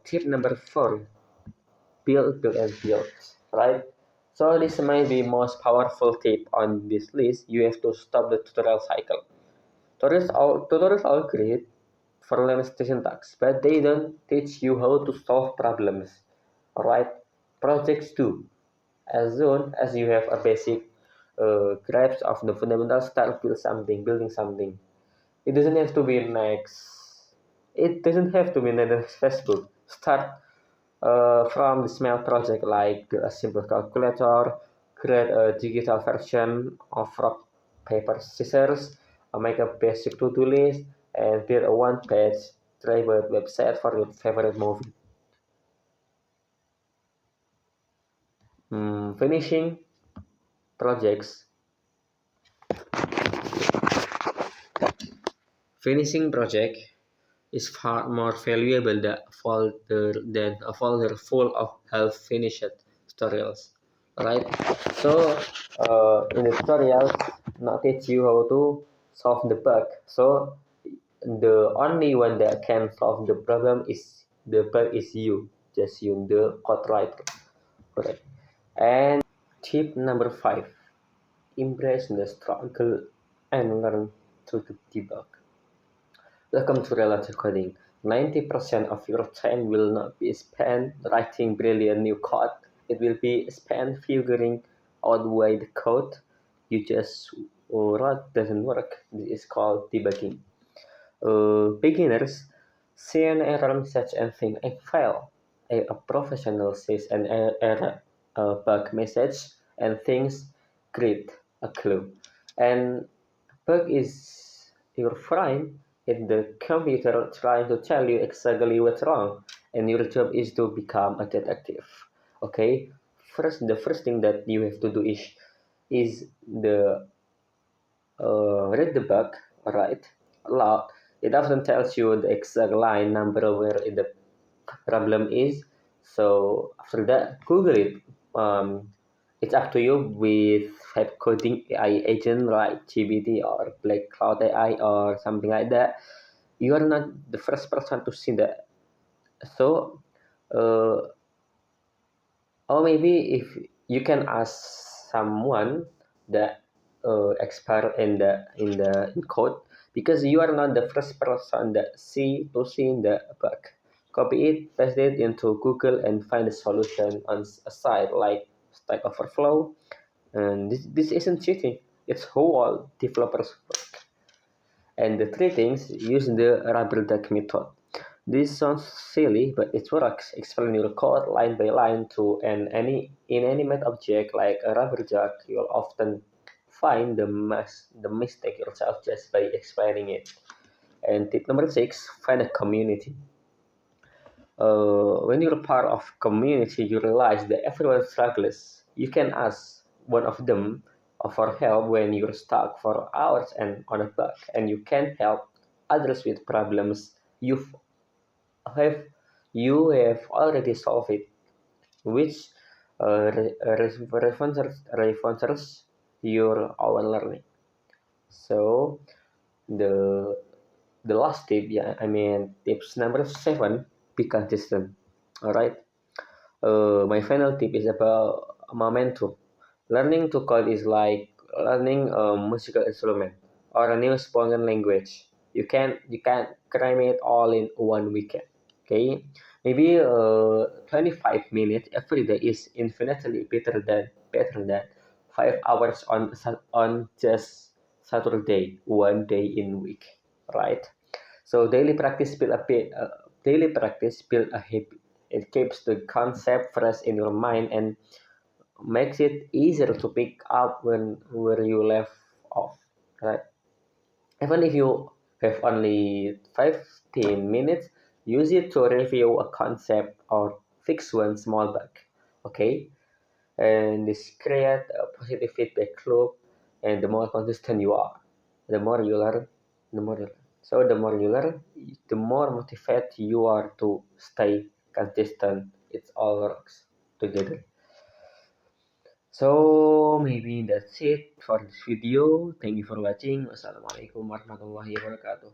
tip number 4, build, and build, right? So this might be most powerful tip on this list. You have to stop the tutorial cycle. Tutorials are great for learning syntax, but they don't teach you how to solve problems. Alright, projects do. As soon as you have a basic grasp of the fundamentals, start building something. It doesn't have to be next. It doesn't have to be next Facebook. Start from the small project like a simple calculator, create a digital version of rock, paper, scissors, make a basic to-do list, and build a one-page travel website for your favorite movie. Finishing projects. Finishing project is far more valuable than a folder full of half-finished tutorials, right? So, in the tutorials, not teach you how to solve the bug. So, the only one that can solve the problem is the bug is you, just you, the code writer, correct? And tip number 5: embrace the struggle and learn to debug. Welcome to Relative Coding. 90% of your time will not be spent writing brilliant new code. It will be spent figuring out why the code you just wrote doesn't work. This is called debugging. Beginners see an error message and think, I fail. A professional sees an error, a bug message, and thinks, great, a clue. And bug is your friend in the computer trying to tell you exactly what's wrong, and your job is to become a detective. Okay, the first thing that you have to do is the read the bug, right? Aloud. It often tells you the exact line number where the problem is. So after that, Google it. It's up to you with type coding AI agent like GPT or Black Cloud AI or something like that. You are not the first person to see that. So, or maybe if you can ask someone that expert in code, because you are not the first person that see the bug. Copy it, paste it into Google, and find a solution on a site like Stack Overflow. And this isn't cheating; it's how all developers work. And the three things: use the rubber duck method. This sounds silly, but it works. Explain your code line by line to any inanimate object like a rubber duck. You'll often find the mistake yourself just by explaining it. And tip number 6: find a community. When you're part of community, you realize that everyone struggles. You can ask one of them for help when you're stuck for hours and on a bug, and you can help others with problems have you have already solved it, which references your own learning. So the the last tip, yeah, I mean tips number 7: be consistent. All right. My final tip is about momentum. Learning to code is like learning a musical instrument or a new spoken language. You can't cram it all in one weekend. Okay, maybe 25 minutes every day is infinitely better than 5 hours on just Saturday, one day in week, right? So daily practice build a habit. It keeps the concept fresh in your mind and makes it easier to pick up when where you left off. Right? Even if you have only 15 minutes, use it to review a concept or fix one small bug. Okay? And this create a positive feedback loop, and the more consistent you are, the more you learn, the more you learn. So the more you learn, the more motivated you are to stay consistent. It's all works together. So maybe that's it for this video. Thank you for watching. Wassalamualaikum warahmatullahi wabarakatuh.